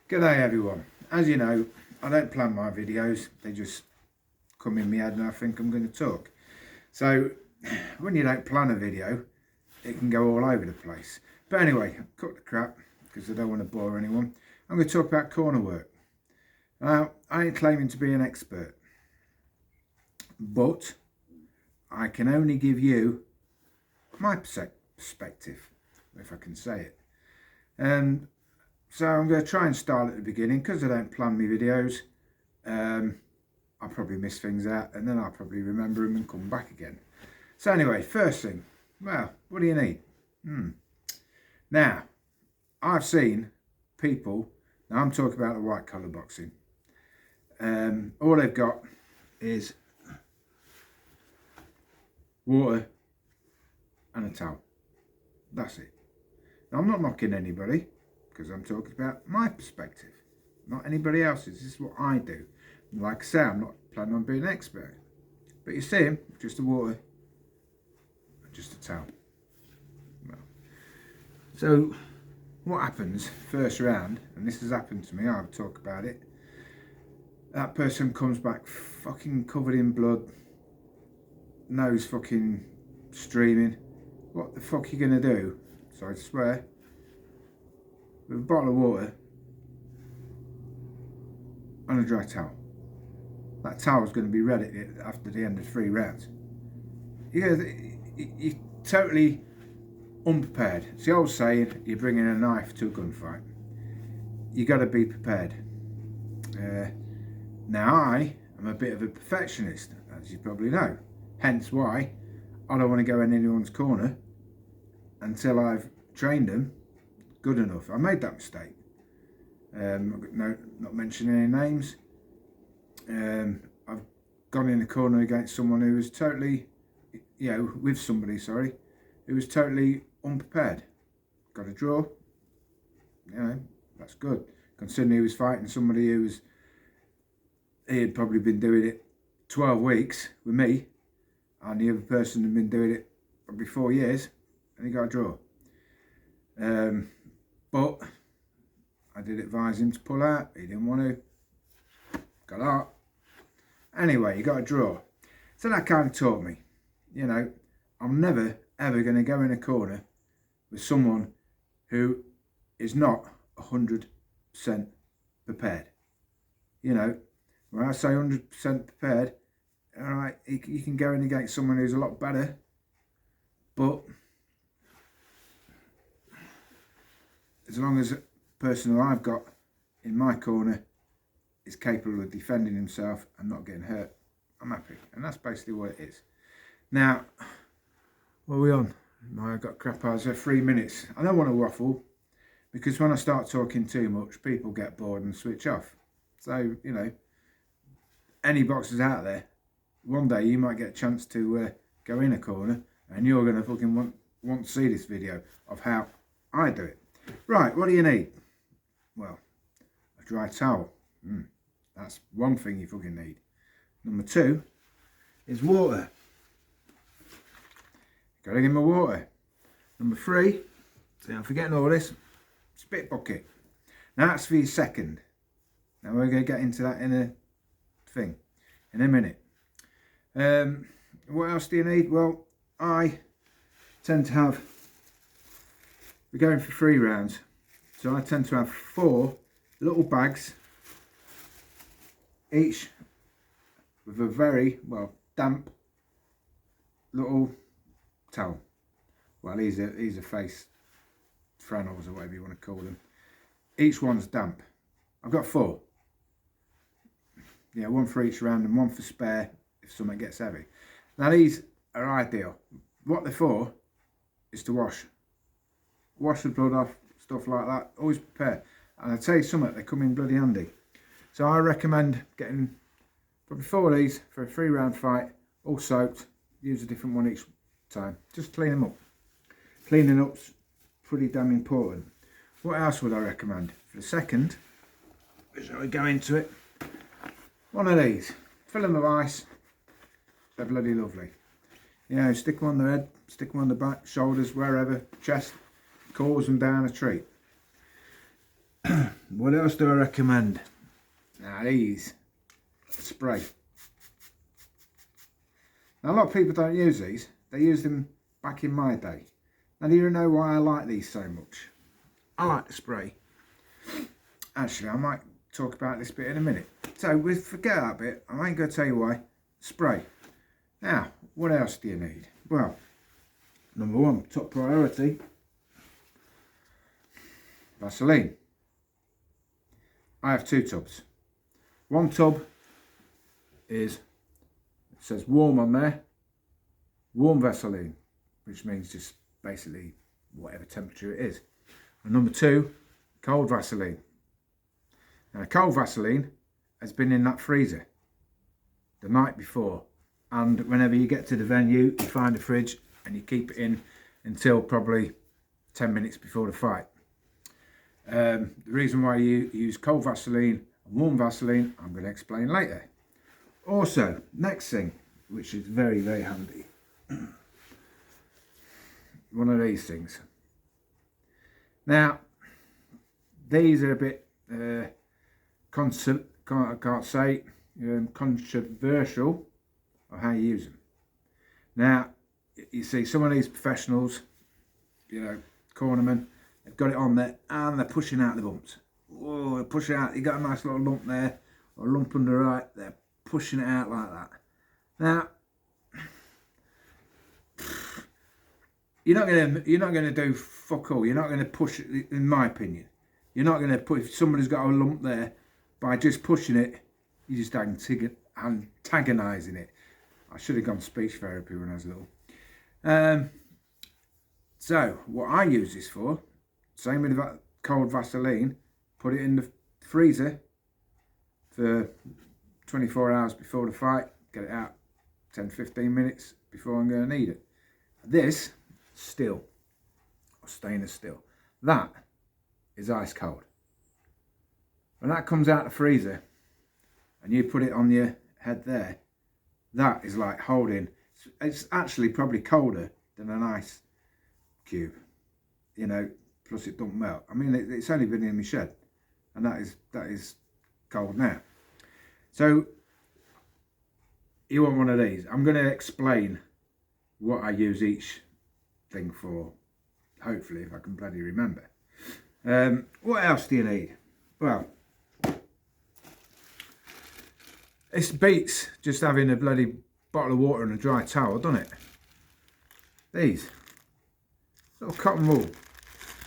G'day everyone. As you know, I don't plan my videos, they just come in my head and I think I'm going to talk. So when you don't plan a video, it can go all over the place. But anyway, cut the crap because I don't want to bore anyone. I'm going to talk about corner work. Now, I ain't claiming to be an expert, but I can only give you my perspective, if I can say it. So I'm going to try and start at the beginning because I don't plan my videos. I'll probably miss things out and then I'll probably remember them and come back again. So anyway, first thing, well, what do you need? Now, I've seen people, now I'm talking about the white collar boxing. All they've got is water and a towel. That's it. Now, I'm not knocking anybody, because I'm talking about my perspective, not anybody else's. This is what I do. And like I say, I'm not planning on being an expert. But you see him, just the water and just a towel. Well, so what happens first round, and this has happened to me, I'll talk about it. That person comes back fucking covered in blood, nose fucking streaming. What the fuck are you going to do? Sorry to swear. With a bottle of water and a dry towel. That towel's going to be ready after the end of 3 rounds. You're totally unprepared. It's the old saying, you're bringing a knife to a gunfight. You got to be prepared. Now I am a bit of a perfectionist, as you probably know. Hence why I don't want to go in anyone's corner until I've trained them good enough. I made that mistake. Not mentioning any names. I've gone in the corner against someone who was totally, with somebody, who was totally unprepared. Got a draw. That's good. Considering he was fighting somebody he had probably been doing it 12 weeks with me, and the other person had been doing it probably 4 years, and he got a draw. But I did advise him to pull out. He didn't want to. Got out. Anyway, he got a draw. So that kind of taught me, I'm never ever going to go in a corner with someone who is not 100% prepared. When I say 100% prepared, all right, you can go in against someone who's a lot better, but as long as the person who I've got in my corner is capable of defending himself and not getting hurt, I'm happy. And that's basically what it is. Now, what are we on? I've got crap hours there, 3 minutes. I don't want to waffle, because when I start talking too much, people get bored and switch off. So, any boxers out there, one day you might get a chance to go in a corner and you're going to fucking want to see this video of how I do it. Right, what do you need? Well, a dry towel. That's one thing you fucking need. Number 2 is water. Gotta give me water. Number 3, see, I'm forgetting all this, spit bucket. Now that's for your second. Now we're going to get into that in a minute. What else do you need? Well, I tend to have, we're going for 3 rounds, so I tend to have 4 little bags, each with a very damp little towel. Well, these are face flannels or whatever you want to call them. Each one's damp. I've got 4. One for each round and one for spare if something gets heavy. Now these are ideal. What they're for is to wash the blood off, stuff like that. Always prepare. And I tell you something, they come in bloody handy. So I recommend getting probably 4 of these for a 3-round fight, all soaked. Use a different one each time. Just clean them up. Cleaning up's pretty damn important. What else would I recommend? For the second, shall we go into it? One of these. Fill them with ice. They're bloody lovely. Stick them on the head, stick them on the back, shoulders, wherever, chest. Cools them down a treat. What else do I recommend? Now these, spray. Now a lot of people don't use these. They used them back in my day. Now do you know why I like these so much? I like the spray. Actually, I might talk about this bit in a minute. So we forget that bit. I ain't going to tell you why. Spray. Now, what else do you need? Well, number one, top priority, Vaseline. I have 2 tubs. One tub is, it says warm on there, warm Vaseline, which means just basically whatever temperature it is. And number 2, cold Vaseline. Now, cold Vaseline has been in that freezer the night before, and whenever you get to the venue, you find a fridge and you keep it in until probably 10 minutes before the fight. The reason why you use cold Vaseline and warm Vaseline, I'm going to explain later. Also, next thing, which is very, very handy, one of these things. Now, these are a bit controversial of how you use them. Now, you see some of these professionals, you know, cornermen, they've got it on there and they're pushing out the bumps. Oh, they're pushing out, you got a nice little lump there, or a lump under the right, they're pushing it out like that. Now, you're not gonna do fuck all. You're not gonna push it, in my opinion. You're not gonna put, if somebody's got a lump there, by just pushing it, you're just antagonising it. I should have gone speech therapy when I was little. So what I use this for, same with that cold Vaseline, put it in the freezer for 24 hours before the fight, get it out 10-15 minutes before I'm going to need it. This, steel, or stainless steel, that is ice cold. When that comes out the freezer and you put it on your head there, that is like holding, it's actually probably colder than an ice cube, you know, plus it don't melt. I mean, it's only been in my shed, and that is cold now. So you want one of these. I'm going to explain what I use each thing for, hopefully, if I can bloody remember. What else do you need? Well, it beats just having a bloody bottle of water and a dry towel, doesn't it? These little cotton wool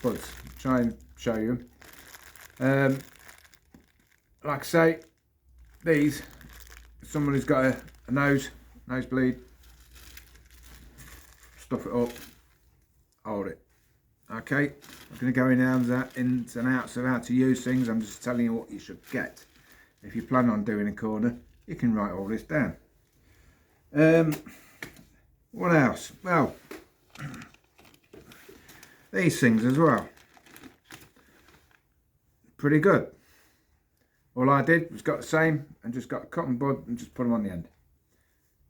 buds, try and show you. Like I say, these, if somebody's got a nosebleed, stuff it up, hold it. Okay, I'm going to go ins and outs of how to use things. I'm just telling you what you should get. If you plan on doing a corner, you can write all this down. What else? Well, these things as well. Pretty good. All I did was got the same and just got a cotton bud and just put them on the end.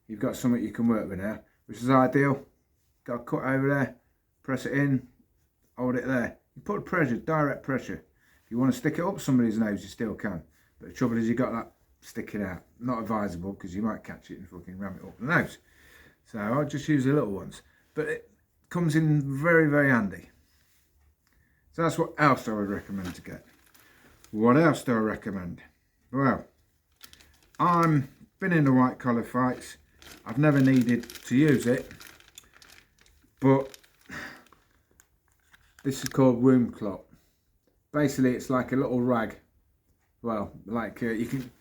You've got something you can work with now, which is ideal. Got a cut over there, press it in, hold it there. You put pressure, direct pressure. If you want to stick it up somebody's nose, you still can. But the trouble is you've got that sticking out. Not advisable because you might catch it and fucking ram it up the nose. So I'll just use the little ones. But it comes in very, very handy. So that's what else I would recommend to get. What else do I recommend? Well, I've been in the white collar fights. I've never needed to use it. But this is called wound clot. Basically, it's like a little rag. Well, like you can,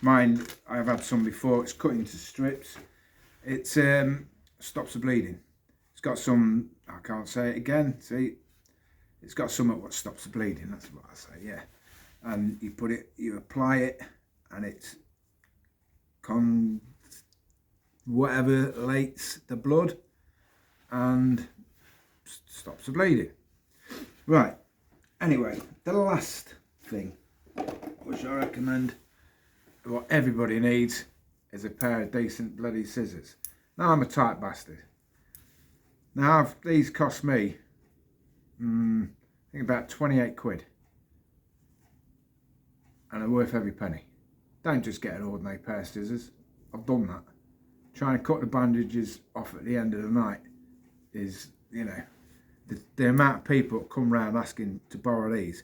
mine, I've had some before, it's cut into strips. It stops the bleeding. It's got some, I can't say it again, see, it's got something what stops the bleeding, that's what I say, yeah. And you put it, you apply it, and it's whatever lates the blood and stops the bleeding. Right, anyway, the last thing which I recommend, what everybody needs, is a pair of decent bloody scissors. Now I'm a tight bastard. Now these cost me, I think about 28 quid. and they're worth every penny. Don't just get an ordinary pair of scissors. I've done that. Trying to cut the bandages off at the end of the night is, you know, the amount of people that come round asking to borrow these,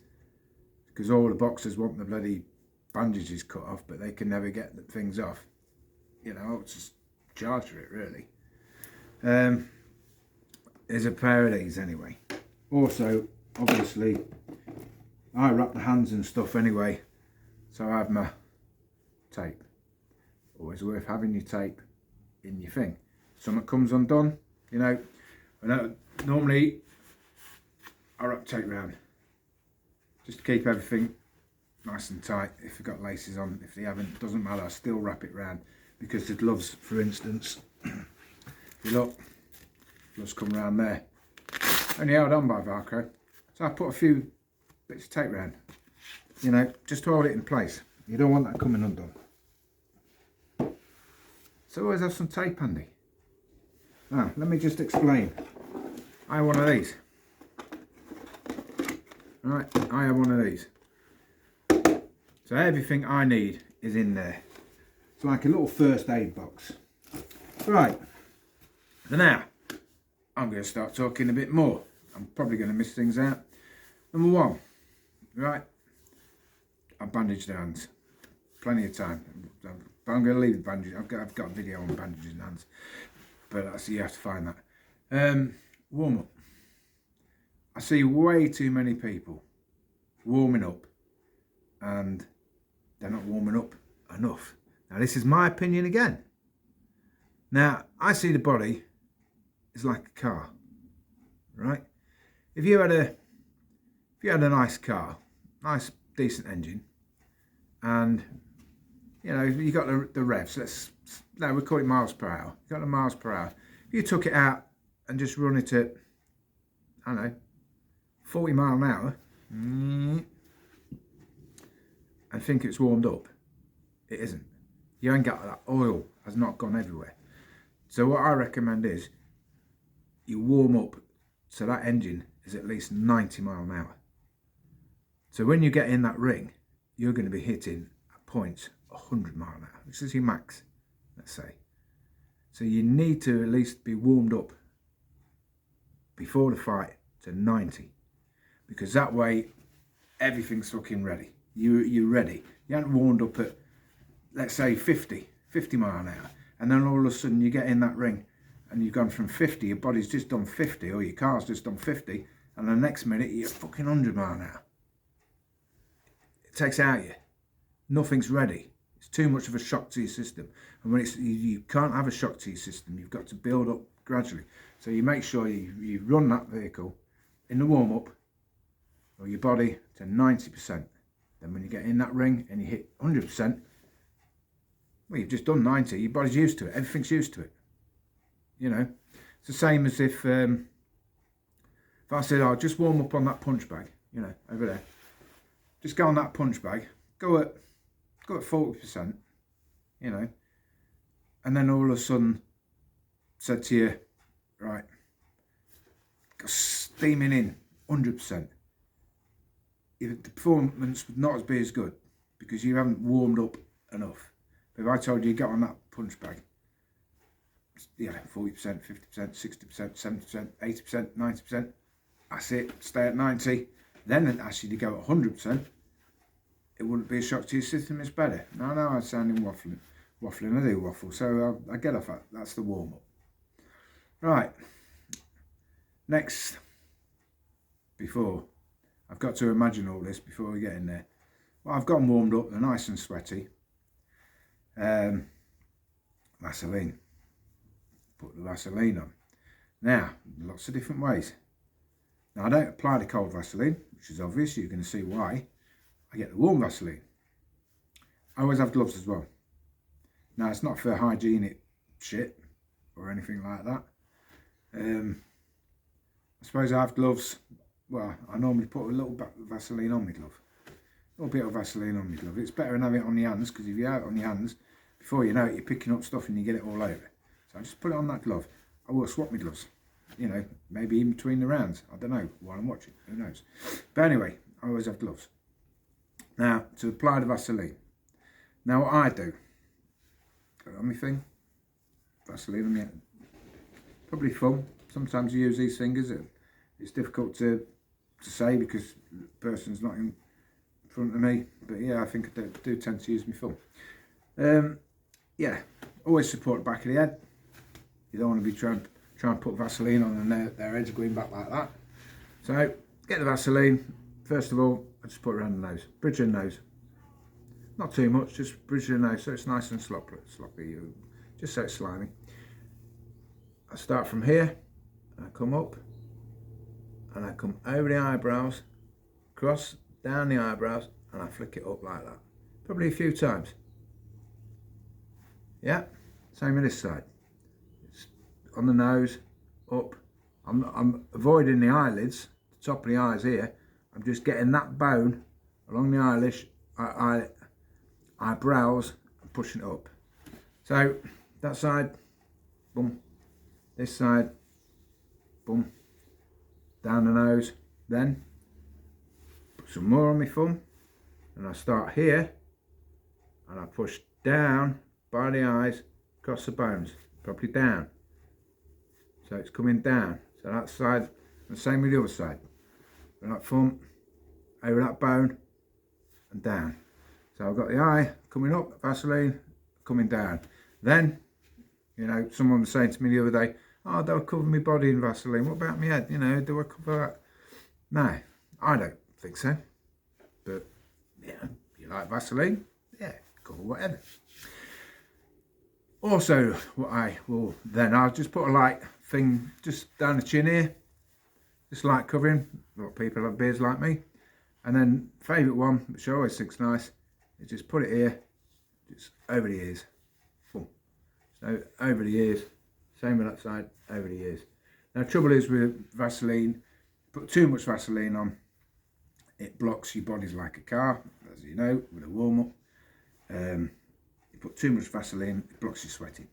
because all the boxers want the bloody bandages cut off, but they can never get the things off. You know, I'll just charge for it, really. There's a pair of these anyway. Also, obviously, I wrap the hands and stuff anyway, so I have my tape. Always worth having your tape in your thing. Something comes undone, you know. Normally I wrap tape round just to keep everything nice and tight. If you've got laces on, if they haven't, doesn't matter, I still wrap it round. Because the gloves, for instance, if you look, gloves come round there, only held on by Velcro, so I put a few bits of tape round, you know, just to hold it in place. You don't want that coming undone. So always have some tape handy. Now, let me just explain. I have one of these. Right, I have one of these. So everything I need is in there. It's like a little first aid box. Right, so now, I'm going to start talking a bit more. I'm probably going to miss things out. Number one, right, I bandaged the hands. Plenty of time. But I'm going to leave the bandage. I've got a video on bandages and hands, but that's, you have to find that. Warm up. I see way too many people warming up, and they're not warming up enough. Now this is my opinion again. Now I see the body is like a car, right? If you had a nice car, nice decent engine, and you know you got the revs. We call it miles per hour. You got the miles per hour. If you took it out and just run it at, I don't know, 40 mile an hour, and think it's warmed up, it isn't. You ain't got that oil, has not gone everywhere. So what I recommend is you warm up so that engine is at least 90 mile an hour. So when you get in that ring, you're going to be hitting at points 100 mile an hour. This is your max, let's say. So you need to at least be warmed up before the fight to 90, because that way everything's fucking ready. You're ready. You haven't warmed up at, let's say, 50 mile an hour, and then all of a sudden you get in that ring and you've gone from 50, your body's just done 50, or your car's just done 50, and the next minute you're fucking 100 mile an hour. It takes it out of you. Nothing's ready. It's too much of a shock to your system, and when you can't have a shock to your system, you've got to build up gradually. So you make sure you run that vehicle in the warm-up, or your body, to 90%. Then when you get in that ring and you hit 100%, well, you've just done 90. Your body's used to it. Everything's used to it. You know, it's the same as if I said, "Oh, just warm up on that punch bag," you know, over there. Just go on that punch bag. Go at 40%, you know, and then all of a sudden said to you, right, go steaming in 100%. The performance would not be as good because you haven't warmed up enough. But if I told you get on that punch bag, yeah, 40%, 50%, 60%, 70%, 80%, 90%, that's it, stay at 90, then it asks you to go at 100%, it wouldn't be a shock to your system, it's better. No, I'm sounding waffling, I do waffle, so I get off that. That's the warm-up. Right, next, before, I've got to imagine all this before we get in there. Well, I've got them warmed up, they're nice and sweaty. Vaseline. Put the Vaseline on. Now, lots of different ways. Now, I don't apply the cold Vaseline, which is obvious. You're going to see why. I get the warm Vaseline. I always have gloves as well. Now, it's not for hygienic shit or anything like that. I suppose I have gloves. Well, I normally put a little bit of Vaseline on my glove. A little bit of Vaseline on my glove. It's better than having it on your hands, because if you have it on your hands, before you know it, you're picking up stuff and you get it all over. So I just put it on that glove. I will swap my gloves, you know, maybe in between the rounds. I don't know while I'm watching, who knows. But anyway, I always have gloves. Now, to apply the Vaseline. Now, what I do, got it on my thing, Vaseline on my hand. Probably fun. Sometimes you use these fingers. It's difficult to say because the person's not in front of me. But yeah, I think I do tend to use my thumb. Yeah, always support the back of the head. You don't want to be trying to put Vaseline on and their heads going back like that. So get the Vaseline. First of all, I just put it around the nose, bridge of the nose. Not too much, just bridge of the nose so it's nice and sloppy, just so it's slimy. I start from here, and I come up, and I come over the eyebrows, cross, down the eyebrows, and I flick it up like that. Probably a few times. Yeah, same with this side. It's on the nose, up. I'm avoiding the eyelids, the top of the eyes here. I'm just getting that bone along the eyebrows and pushing it up. So that side, boom. This side, boom. Down the nose. Then put some more on my thumb, and I start here, and I push down by the eyes, across the bones, probably down. So it's coming down. So that side, and the same with the other side. With that thumb, over that bone, and down. So I've got the eye coming up, Vaseline coming down. Then, you know, someone was saying to me the other day, oh, do I cover my body in Vaseline? What about my head? You know, do I cover that? No, I don't think so. But, yeah, you like Vaseline? Yeah, cover whatever. Also, what I will then, I'll just put a light thing just down the chin here. Just light covering. A lot of people have beards like me. And then, favourite one, which I always think's nice, is just put it here, just over the ears. Boom. So, over the ears. Same with that side, over the ears. Now, trouble is with Vaseline, put too much Vaseline on, it blocks your body like a car, as you know, with a warm-up. You put too much Vaseline, it blocks your sweating.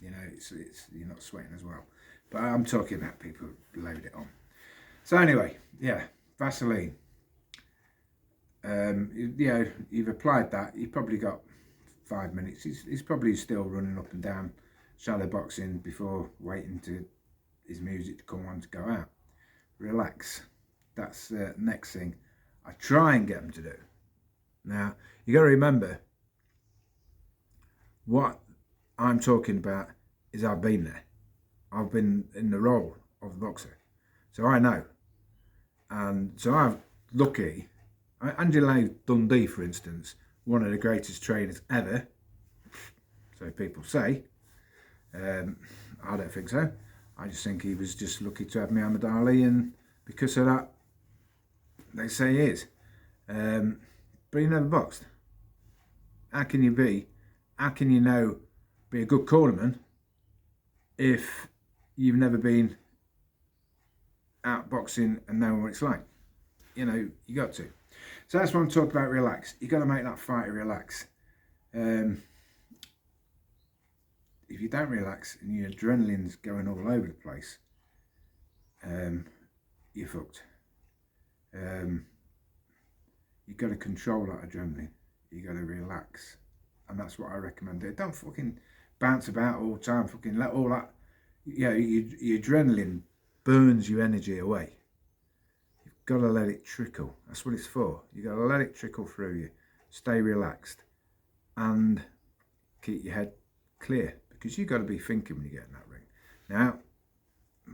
You know, it's you're not sweating as well. But I'm talking about people who load it on. So anyway, yeah, Vaseline. You know, you've applied that, you've probably got 5 minutes. He's probably still running up and down shadow boxing before waiting to his music to come on to go out. Relax. That's the next thing I try and get them to do. Now, you got to remember, what I'm talking about is I've been there. I've been in the role of the boxer. So I know. And so I'm lucky. Angelo Dundee, for instance, one of the greatest trainers ever. So people say. I don't think so. I just think he was just lucky to have Muhammad Ali, and because of that, they say he is. But he never boxed. How can you be a good cornerman if you've never been out boxing and know what it's like? You know, you got to. So that's what I'm talking about, relax. You got to make that fighter relax. If you don't relax and your adrenaline's going all over the place, you're fucked. You've got to control that adrenaline. You got to relax. And that's what I recommend. Don't fucking bounce about all the time. Fucking let all that, you know, your adrenaline burns your energy away. You've got to let it trickle. That's what it's for. You've got to let it trickle through you. Stay relaxed. And keep your head clear. Because you've got to be thinking when you get in that ring. Now,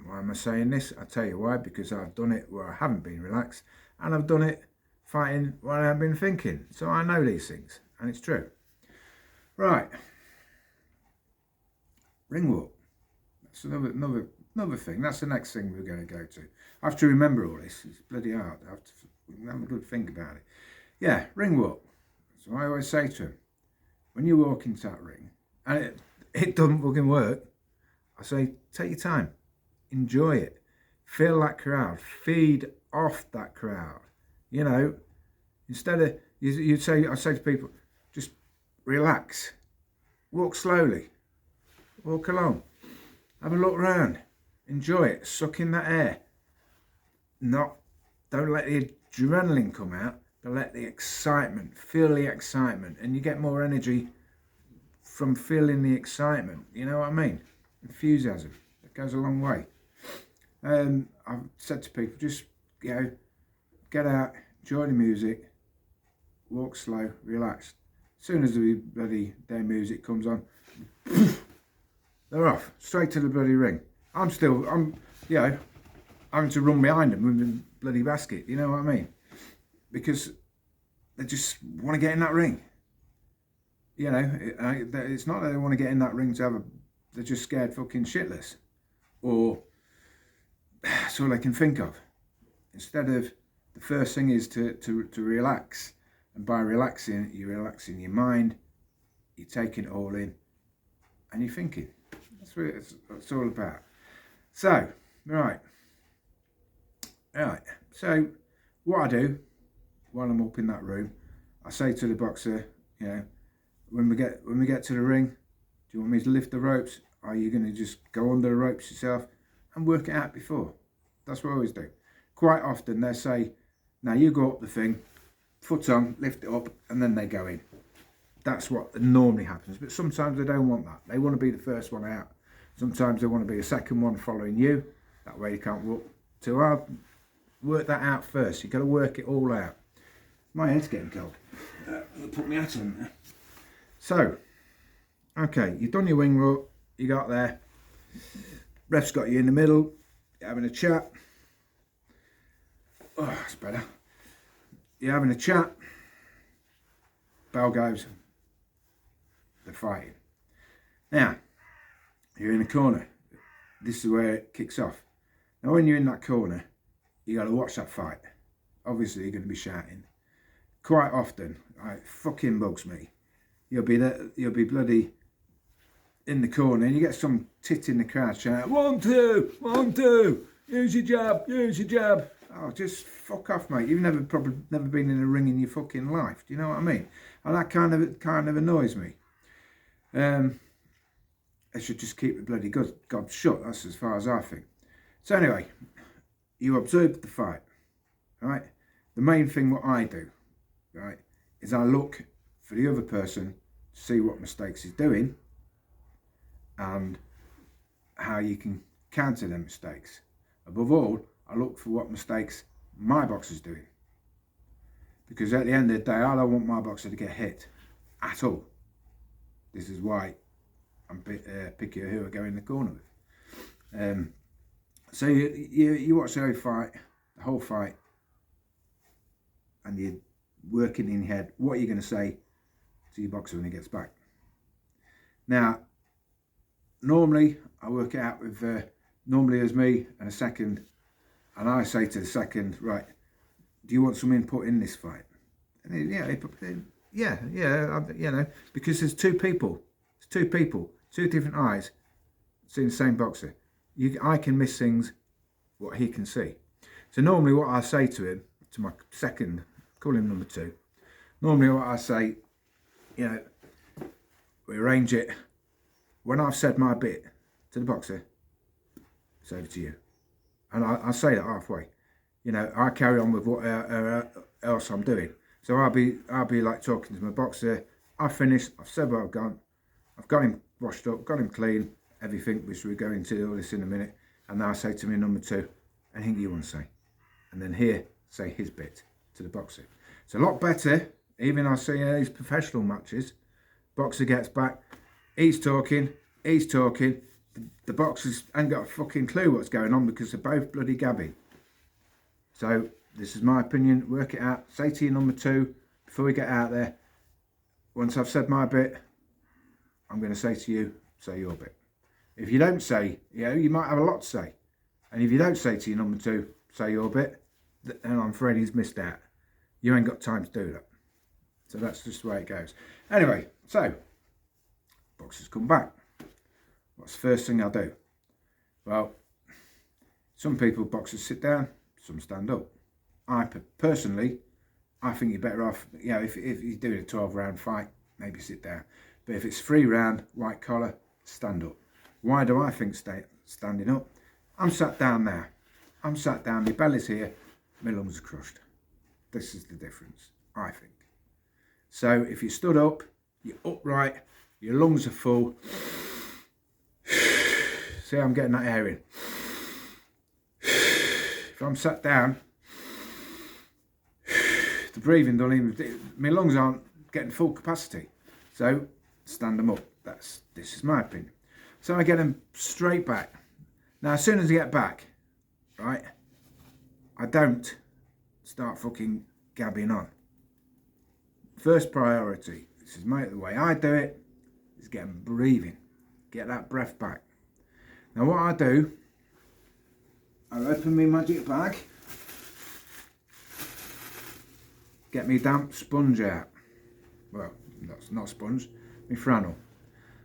why am I saying this? I'll tell you why. Because I've done it where I haven't been relaxed. And I've done it fighting where I haven't been thinking. So I know these things. And it's true. Right. Ring walk. That's another thing. That's the next thing we're going to go to. I have to remember all this. It's bloody hard. I have to have a good think about it. Yeah, ring walk. So I always say to him, when you walk into that ring, and it doesn't fucking work, I say, take your time. Enjoy it. Feel that crowd. Feed off that crowd. You know, instead of, I say to people, just relax. Walk slowly. Walk along. Have a look around. Enjoy it. Suck in that air. Don't let the adrenaline come out, to let the excitement, feel the excitement, and you get more energy from feeling the excitement. You know what I mean? Enthusiasm. It goes a long way. I've said to people, just, you know, get out, enjoy the music, walk slow, relax. As soon as the bloody their music comes on, they're off, straight to the bloody ring. I'm, you know, having to run behind them with the bloody basket, you know what I mean? Because they just want to get in that ring. You know, it's not that they want to get in that ring to have they're just scared fucking shitless. Or that's all they can think of. Instead of, the first thing is to relax. And by relaxing, you're relaxing your mind, you're taking it all in, and you're thinking. That's what it's all about. So, right. So, what I do while I'm up in that room, I say to the boxer, you know, when we get to the ring, do you want me to lift the ropes? Are you going to just go under the ropes yourself and work it out before? That's what I always do. Quite often they say, now you go up the thing, foot on, lift it up, and then they go in. That's what normally happens. But sometimes they don't want that. They want to be the first one out. Sometimes they want to be the second one following you. That way you can't walk too hard. Work that out first. You've got to work it all out. My head's getting cold. I'll put my hat on there. So, okay, you've done your wing walk. You got there. Ref's got you in the middle. You're having a chat. Oh, that's better. You're having a chat. Bell goes. They're fighting. Now, you're in a corner. This is where it kicks off. Now, when you're in that corner, you got to watch that fight. Obviously, you're going to be shouting. Quite often, it fucking bugs me. You'll be bloody in the corner, and you get some tit in the crowd shouting, 1, 2, 1, 2, use your jab, use your jab. Oh, just fuck off, mate. You've probably never been in a ring in your fucking life. Do you know what I mean? And that kind of annoys me. They should just keep the bloody gob shut. That's as far as I think. So anyway, you observe the fight, right? The main thing what I do, right, is I look for the other person to see what mistakes he's doing and how you can counter them mistakes. Above all, I look for what mistakes my boxer's doing. Because at the end of the day, I don't want my boxer to get hit at all. This is why I'm picky who I go in the corner with. So you watch the whole fight, and you're working in your head what you're going to say to your boxer when he gets back. Now, normally I work it out with normally as me and a second, and I say to the second, right, do you want some input in this fight? And he, yeah, you know, because there's two people, two different eyes seeing the same boxer. I can miss things what he can see. So normally what I say to him, to my second, call him number 2, normally what I say, you know, we arrange it. When I've said my bit to the boxer, it's over to you. And I say that halfway. You know, I carry on with what else I'm doing. So I'll be like talking to my boxer. I've finished. I've said what I've got. I've got him washed up, got him clean, everything, which we're going to all this in a minute. And now I say to me number 2, anything you want to say. And then here, say his bit to the boxer. It's a lot better, even I see these professional matches, boxer gets back, he's talking, the boxers ain't got a fucking clue what's going on because they're both bloody gabbing. So, this is my opinion, work it out, say to your number 2, before we get out there, once I've said my bit, I'm going to say to you, say your bit. If you don't say, you know, you might have a lot to say. And if you don't say to your number 2, say your bit, then I'm afraid he's missed out. You ain't got time to do that. So that's just the way it goes. Anyway, so, boxers come back. What's the first thing I do? Well, some people, boxers sit down, some stand up. Personally, I think you're better off, you know, if you're doing a 12-round fight, maybe sit down. But if it's 3-round, white collar, stand up. Why do I think standing up? I'm sat down now. I'm sat down, my belly's here, my lungs are crushed. This is the difference. I think. So if you stood up, you're upright, your lungs are full. See, I'm getting that air in. If I'm sat down, the breathing don't even, my lungs aren't getting full capacity. So stand them up. This is my opinion. So I get them straight back. Now, as soon as I get back, right, I don't start fucking gabbing on. First priority, this is the way I do it, is get them breathing. Get that breath back. Now what I do, I open my magic bag, get me damp sponge out. Well, that's not sponge, my flannel.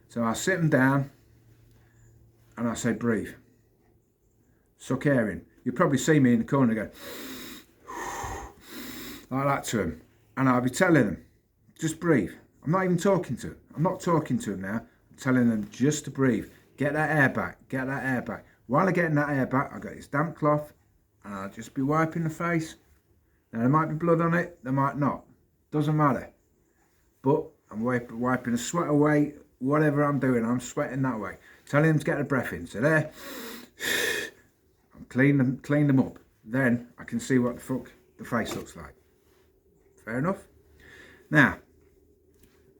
So I sit them down and I say breathe. Suck air in. You'll probably see me in the corner go like that to them. And I'll be telling them, just breathe. I'm not even talking to them. I'm not talking to them now. I'm telling them just to breathe. Get that air back. Get that air back. While I'm getting that air back, I've got this damp cloth and I'll just be wiping the face. Now, there might be blood on it. There might not. Doesn't matter. But I'm wiping the sweat away. Whatever I'm doing, I'm sweating that way. Telling them to get the breath in. So there, I'm clean them up. Then I can see what the fuck the face looks like. Fair enough? Now,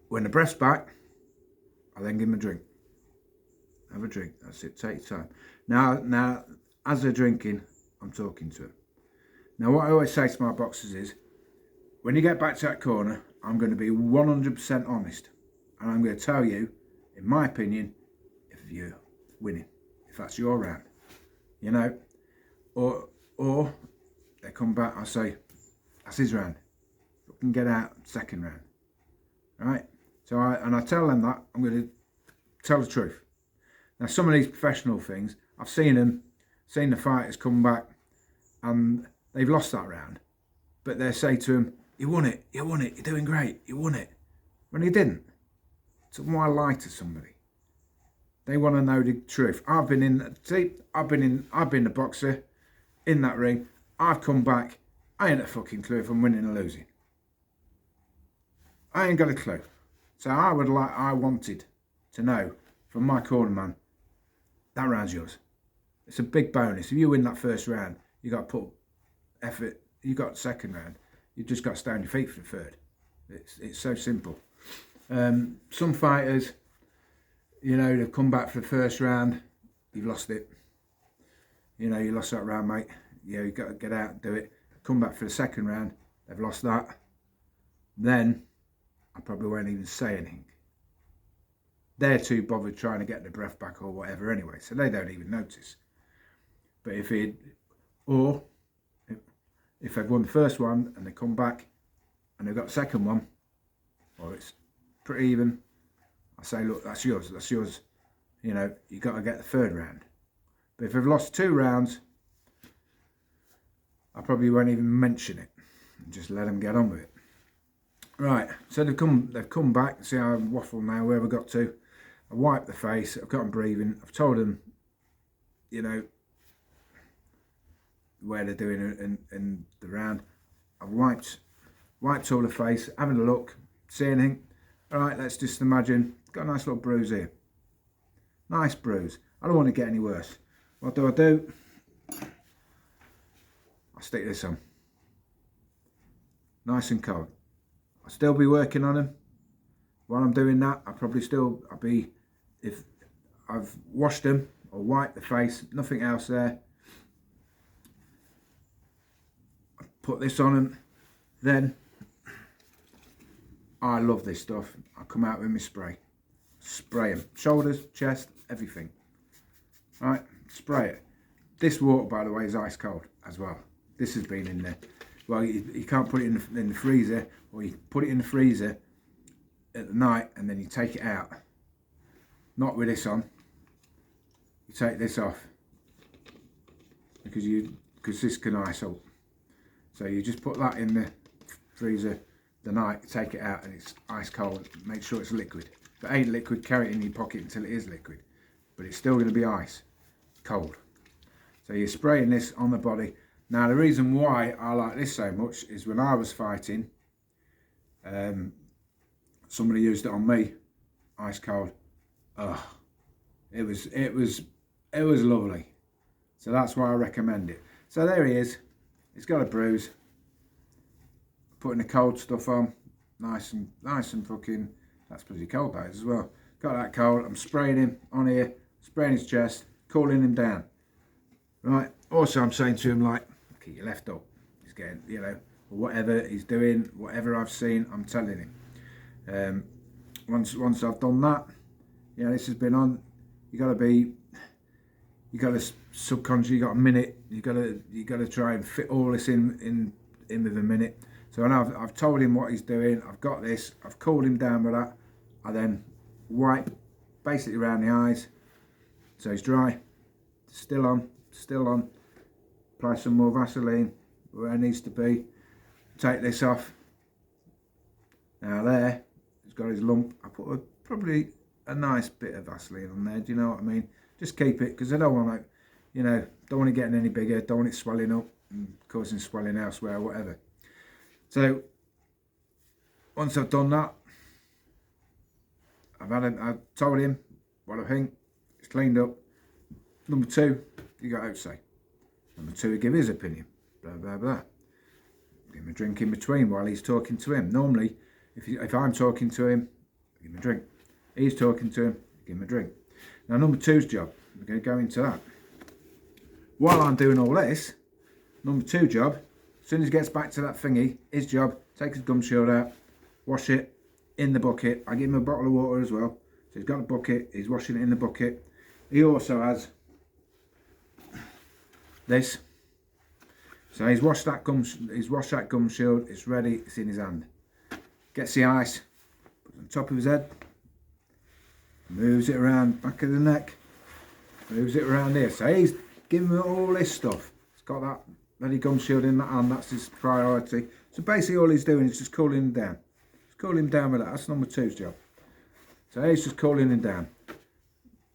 when the breath's back, I then give them a drink. Have a drink. That's it. Take your time. Now, as they're drinking, I'm talking to them. Now, what I always say to my boxers is, when you get back to that corner, I'm going to be 100% honest. And I'm going to tell you, in my opinion, if you're winning. If that's your round. You know? Or they come back, I say, that's his round. Fucking get out, second round. Right? So I tell them that, I'm going to tell the truth. Now, some of these professional things, I've seen the fighters come back and they've lost that round. But they say to him, you won it, you're doing great, you won it. When he didn't. So why lie to somebody? They want to know the truth. I've been the boxer in that ring. I've come back. I ain't a fucking clue if I'm winning or losing. I ain't got a clue. So I wanted to know from my corner man, that round's yours. It's a big bonus. If you win that first round, you got to put effort. You got second round. You've just got to stay on your feet for the third. It's so simple. Some fighters, you know, they've come back for the first round. You've lost it. You know, you lost that round, mate. Yeah, you've got to get out and do it. Come back for the second round. They've lost that. Then I probably won't even say anything. They're too bothered trying to get their breath back or whatever anyway, so they don't even notice. But if they've won the first one and they come back and they've got the second one, or it's pretty even, I say, look, that's yours. You know, you got to get the third round. But if they've lost 2 rounds, I probably won't even mention it. Just let them get on with it. Right, so they've come back. See how I waffle now, where we got to. I wiped the face, I've got them breathing, I've told them, you know, where they're doing in the round. I've wiped all the face, having a look, see anything. Alright, let's just imagine, got a nice little bruise here. Nice bruise. I don't want to get any worse. What do? I stick this on. Nice and cold. I'll still be working on them. While I'm doing that, if I've washed them or wiped the face, nothing else there. I put this on them. Then, I love this stuff. I come out with my spray. Spray them. Shoulders, chest, everything. Right, spray it. This water, by the way, is ice cold as well. This has been in there. Well, you can't put it in the freezer, or you put it in the freezer at the night and then you take it out. Not with this on. You take this off because this can ice up. So you just put that in the freezer the night, take it out, and it's ice cold. Make sure it's liquid. If it ain't liquid, carry it in your pocket until it is liquid. But it's still going to be ice cold. So you're spraying this on the body. Now the reason why I like this so much is when I was fighting, Somebody used it on me, ice cold. Oh, it was lovely. So that's why I recommend it. So there he is. He's got a bruise. Putting the cold stuff on, nice and fucking. That's pretty cold that is as well. Got that cold. I'm spraying him on here, spraying his chest, cooling him down. Right. Also, I'm saying to him like, keep your left up. He's getting, you know, whatever he's doing, whatever I've seen, I'm telling him. Once I've done that, you know, this has been on. You got to subconsciously. You got a minute. You got to try and fit all this in with a minute. So now I've told him what he's doing. I've got this. I've cooled him down with that. I then wipe basically around the eyes, so he's dry. Still on. Apply some more Vaseline where it needs to be. Take this off. Now there, he's got his lump. I put probably a nice bit of Vaseline on there. Do you know what I mean? Just keep it, because I don't want to, you know, don't want it getting any bigger. Don't want it swelling up and causing swelling elsewhere, whatever. So once I've done that, I've told him what I think. It's cleaned up. Number 2, you got out to say. Number 2, give his opinion. Blah blah blah. Give him a drink in between while he's talking to him. Normally, if I'm talking to him, give him a drink. He's talking to him, give him a drink. Now number 2's job. We're going to go into that. While I'm doing all this, number 2 job. As soon as he gets back to that thingy, his job, take his gum shield out, wash it in the bucket. I give him a bottle of water as well. So he's got a bucket, he's washing it in the bucket. He also has this. So he's washed that gum shield, it's ready, it's in his hand. Gets the ice, puts it on top of his head, moves it around back of the neck, moves it around here. So he's giving him all this stuff. He's got that ready gum shield in that hand, that's his priority. So basically all he's doing is just cooling him down. Just cooling him down with that. That's number 2's job. So he's just cooling him down.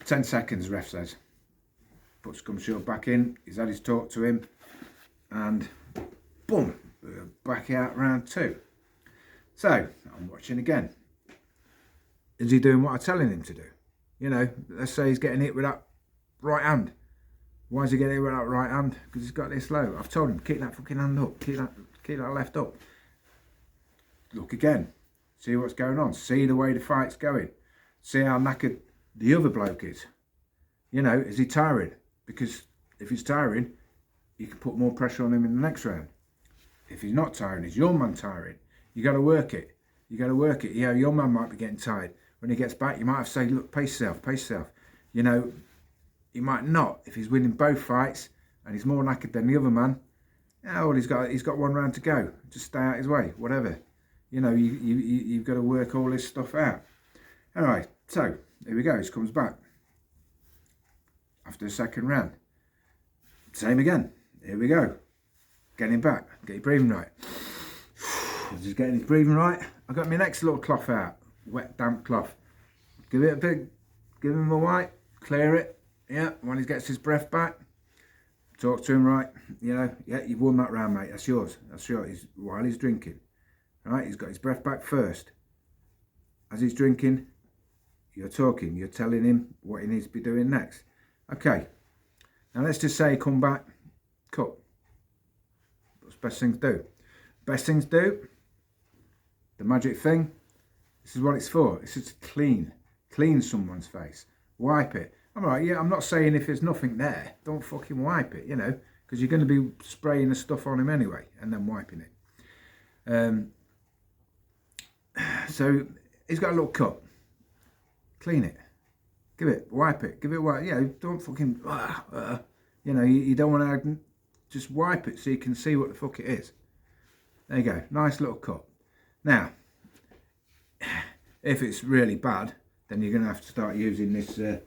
10 seconds, ref says. Puts gum shield back in, he's had his talk to him, and boom, back out round 2. So I'm watching again. Is he doing what I'm telling him to do? You know, let's say he's getting hit with that right hand. Why is he getting hit with that right hand? Because he's got this low. I've told him, keep that fucking hand up, keep that left up. Look again, see what's going on, see the way the fight's going, see how knackered the other bloke is. You know, is he tiring? Because if he's tiring, you can put more pressure on him in the next round. If he's not tiring, is your man tiring? You got to work it. Yeah, your man might be getting tired. When he gets back, you might have to say, look, pace yourself. You know, he might not. If he's winning both fights and he's more knackered than the other man, well, he's got 1 round to go. Just stay out his way, whatever. You know, you've got to work all this stuff out. All right, so here we go. He comes back after the 2nd round. Same again. Here we go. Get him back. Get your breathing right. Just getting his breathing right. I got my next little cloth out. Wet, damp cloth. Give it a big, give him a wipe. Clear it. Yeah, when he gets his breath back. Talk to him right. You know, yeah, you've won that round, mate. That's yours. While he's drinking. Right, he's got his breath back first. As he's drinking, you're talking. You're telling him what he needs to be doing next. Okay. Now let's just say come back, cut. What's best things do? Best things do, the magic thing, this is what it's for. It's just clean someone's face. Wipe it. I'm right, yeah, I'm not saying if there's nothing there, don't fucking wipe it, you know, because you're going to be spraying the stuff on him anyway and then wiping it. So he's got a little cut. Clean it. Wipe it. Give it a wipe. Yeah, don't fucking, you know, you don't want to just wipe it so you can see what the fuck it is. There you go. Nice little cut. Now, if it's really bad, then you're going to have to start using this, you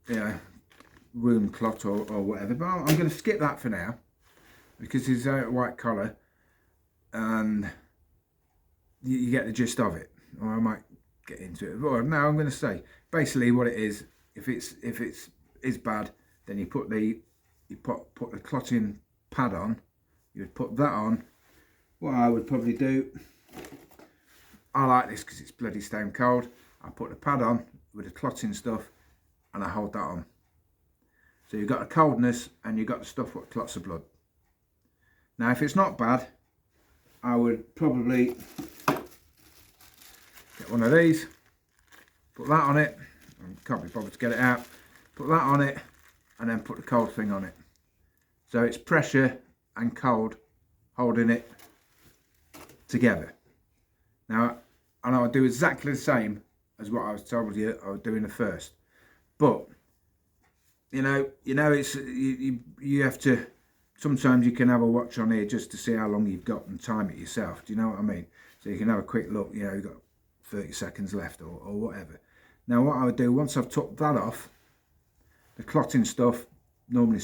know, wound clot or whatever. But I'm going to skip that for now because he's a white collar and you get the gist of it. Or I might get into it. Well, now I'm going to say basically what it is. If it's bad, then you put the clotting pad on. You would put that on what I would probably do, I like this because it's bloody stone cold. I put the pad on with the clotting stuff and I hold that on. So you've got the coldness and you've got the stuff what clots the blood. Now if it's not bad, I would probably get one of these, put that on it, can't be bothered to get it out, put that on it and then put the cold thing on it. So it's pressure and cold holding it together. Now and I'll do exactly the same as what I was told you I was doing the first, but you know it's you have to, sometimes you can have a watch on here just to see how long you've got and time it yourself. Do you know what I mean? So you can have a quick look, you know, you've got 30 seconds left or whatever. Now what I would do, once I've took that off, the clotting stuff normally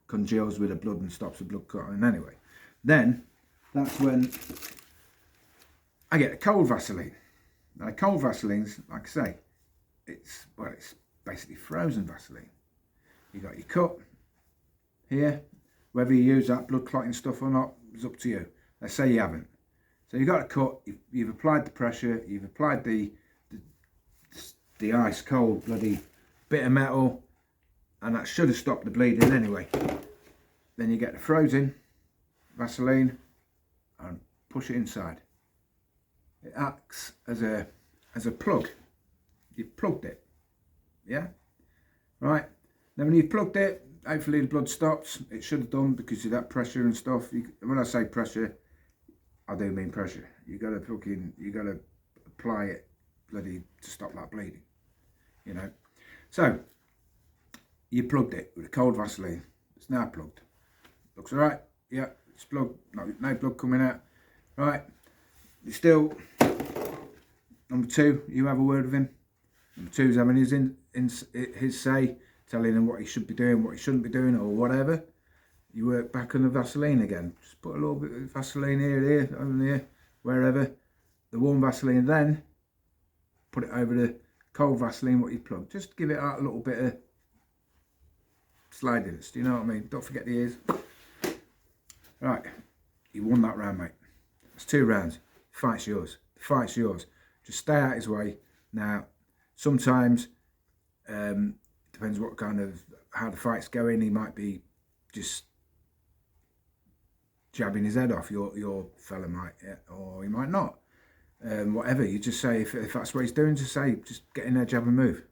congeals with the blood and stops the blood clotting anyway. Then that's when I get a cold Vaseline. Now cold Vaseline's, like I say, it's basically frozen Vaseline. You got your cut here, whether you use that blood clotting stuff or not is up to you. Let's say you haven't. So you've got a cut, you've applied the pressure, you've applied the ice cold bloody bit of metal, and that should have stopped the bleeding anyway. Then you get the frozen Vaseline and push it inside. It acts as a plug. You've plugged it, yeah? Right, then when you've plugged it, hopefully the blood stops. It should have done because of that pressure and stuff. When I say pressure, I do mean pressure. You got to apply it bloody to stop that bleeding, you know? So, you plugged it with a cold Vaseline. It's now plugged. Looks all right, yeah, it's plugged, no blood coming out. Right, you still, number two, you have a word with him. Number two's having his say, telling him what he should be doing, what he shouldn't be doing, or whatever. You work back on the Vaseline again. Just put a little bit of Vaseline here, over here, wherever. The warm Vaseline, then put it over the cold Vaseline, what you plugged. Just give it out a little bit of slidiness, do you know what I mean? Don't forget the ears. Right, you won that round, mate. It's 2 rounds. The fight's yours. The fight's yours. Just stay out his way. Now, sometimes, depends what kind of, how the fight's going, he might be just jabbing his head off, your fella might, yeah, or he might not. Whatever, you just say, if that's what he's doing, just say, just get in there, jab and move.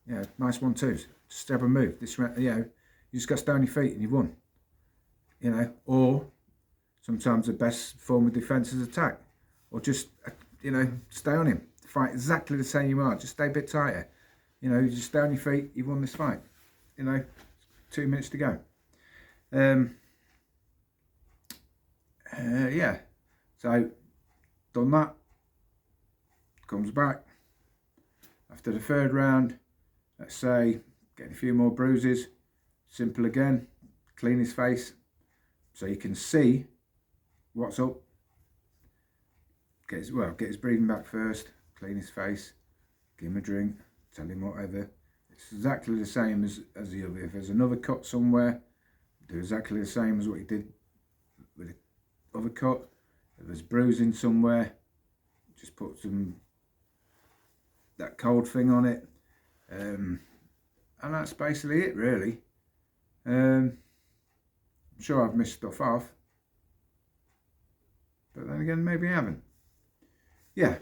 Yeah, nice 1-2s. Just jab and move. This, you know, you just got to stay on your feet and you've won. You know, or sometimes the best form of defence is attack, or just, you know, stay on him. Fight exactly the same you are, just stay a bit tighter. You know, you just stay on your feet, you've won this fight. You know, 2 minutes to go. Yeah, so done that, comes back after the 3rd round, let's say, getting a few more bruises, simple again, clean his face so you can see what's up. Get his breathing back first, clean his face, give him a drink, tell him whatever. It's exactly the same as the other. If there's another cut somewhere, do exactly the same as what you did with the other cut. If there's bruising somewhere, just put that cold thing on it. And that's basically it, really. I'm sure I've missed stuff off, but then again, maybe I haven't. Yeah,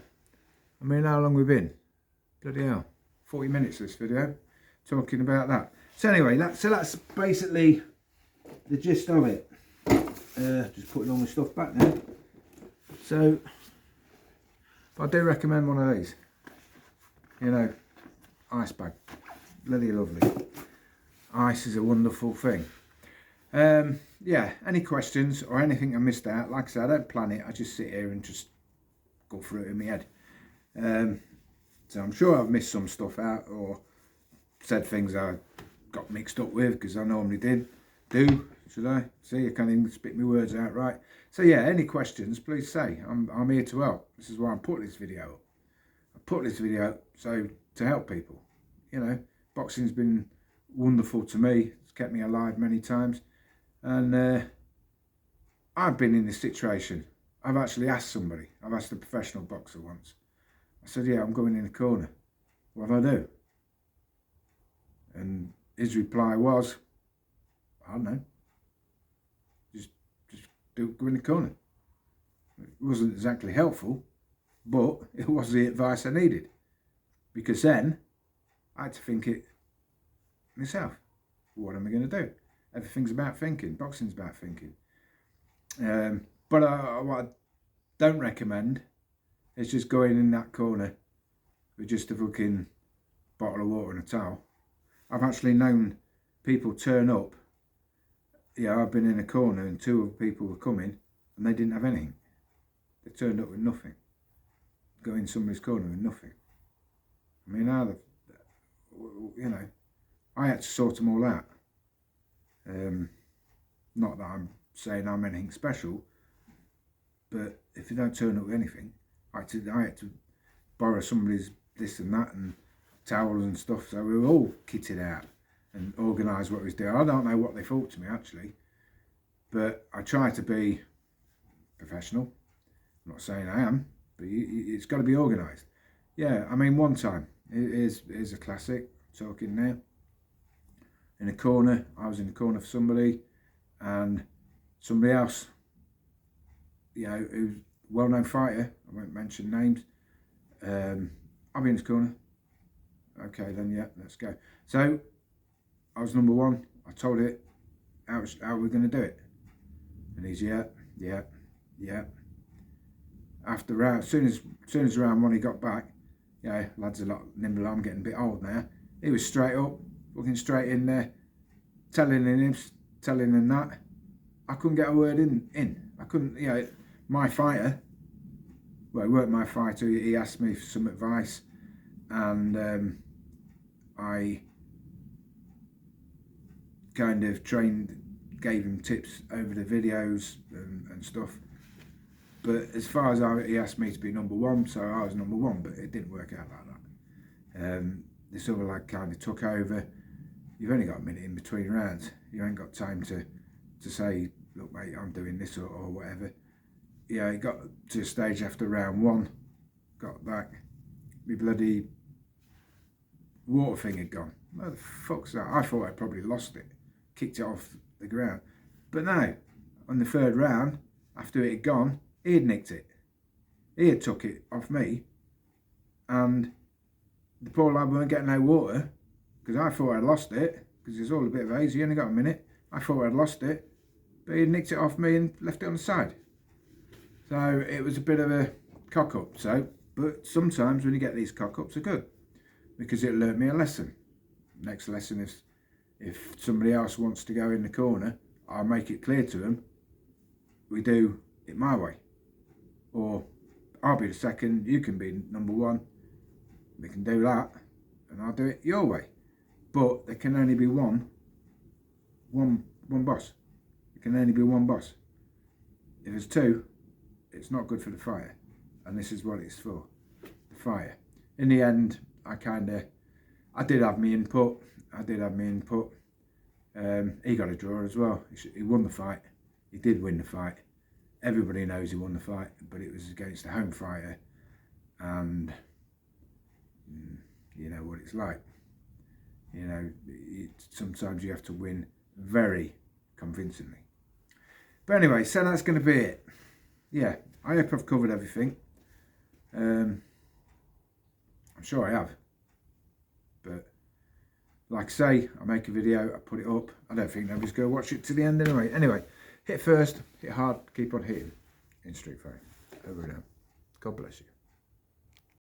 I mean, how long we've been? Bloody hell, 40 minutes this video, talking about that. So anyway, that's basically the gist of it. Just putting all my stuff back now. So, I do recommend one of these. You know, ice bag, bloody lovely. Ice is a wonderful thing. Yeah, any questions or anything I missed out, like I said, I don't plan it, I just sit here and just go through it in my head. So I'm sure I've missed some stuff out or said things I got mixed up with, because I normally should I? See, I can't even spit my words out right. So yeah, any questions, please say. I'm here to help. This is why I'm putting this video up. I put this video up so to help people. You know, boxing's been wonderful to me. It's kept me alive many times. And I've been in this situation. I've actually asked somebody. I've asked a professional boxer once. I said, yeah, I'm going in the corner. What do I do? And his reply was, I don't know. Just go in the corner. It wasn't exactly helpful, but it was the advice I needed. Because then I had to think it myself. What am I going to do? Everything's about thinking. Boxing's about thinking. But what I don't recommend is just going in that corner with just a fucking bottle of water and a towel. I've actually known people turn up. Yeah, I've been in a corner and two other people were coming and they didn't have anything. They turned up with nothing. Go in somebody's corner with nothing. I mean, you know, I had to sort them all out. Not that I'm saying I'm anything special, but if you don't turn up with anything, I had to borrow somebody's this and that and towels and stuff, so we were all kitted out and organised what we was doing. I don't know what they thought to me actually, but I try to be professional. I'm not saying I am, but it's got to be organised. Yeah, I mean, one time, here's a classic, talking now. In a corner, I was in the corner for somebody, and somebody else, you know, who's a well-known fighter, I won't mention names, I'll be in this corner. Okay, then, yeah, let's go. So, I was number one. I told it, how are we going to do it? And he's, yeah. After round, as soon as round one he got back, yeah, lad's a lot nimble. I'm getting a bit old now. He was straight up, looking straight in there, telling him that. I couldn't get a word in. I couldn't, you know, my fighter, well, he weren't my fighter, he asked me for some advice, and I kind of gave him tips over the videos and stuff. But as far as he asked me to be number one, so I was number one, but it didn't work out like that. This other lad kind of took over. You've only got a minute in between rounds. You ain't got time to say, look mate, I'm doing this or whatever. Yeah, it got to a stage after round one, got back, my bloody water thing had gone. Where the fuck's that? I thought I'd probably lost it, kicked it off the ground. But no, on the third round, after it had gone, he had nicked it. He had took it off me, and the poor lad weren't getting no water, because I thought I'd lost it, because it's all a bit of haze, he only got a minute. I thought I'd lost it, but he had nicked it off me and left it on the side. So it was a bit of a cock-up. But sometimes when you get these cock-ups are good, because it learnt me a lesson. Next lesson is, if somebody else wants to go in the corner, I'll make it clear to them, we do it my way. Or I'll be the second, you can be number one, we can do that, and I'll do it your way. But there can only be one boss. There can only be one boss. If there's two, it's not good for the fighter, and this is what it's for, the fighter. In the end, I did have my input. He got a draw as well. He won the fight. He did win the fight. Everybody knows he won the fight, but it was against a home fighter, and you know what it's like. You know, sometimes you have to win very convincingly. But anyway, so that's going to be it. Yeah, I hope I've covered everything. I'm sure I have. But like I say, I make a video, I put it up. I don't think nobody's going to watch it to the end anyway. Anyway, hit first, hit hard, keep on hitting in Street Fighter. Over and out. God bless you.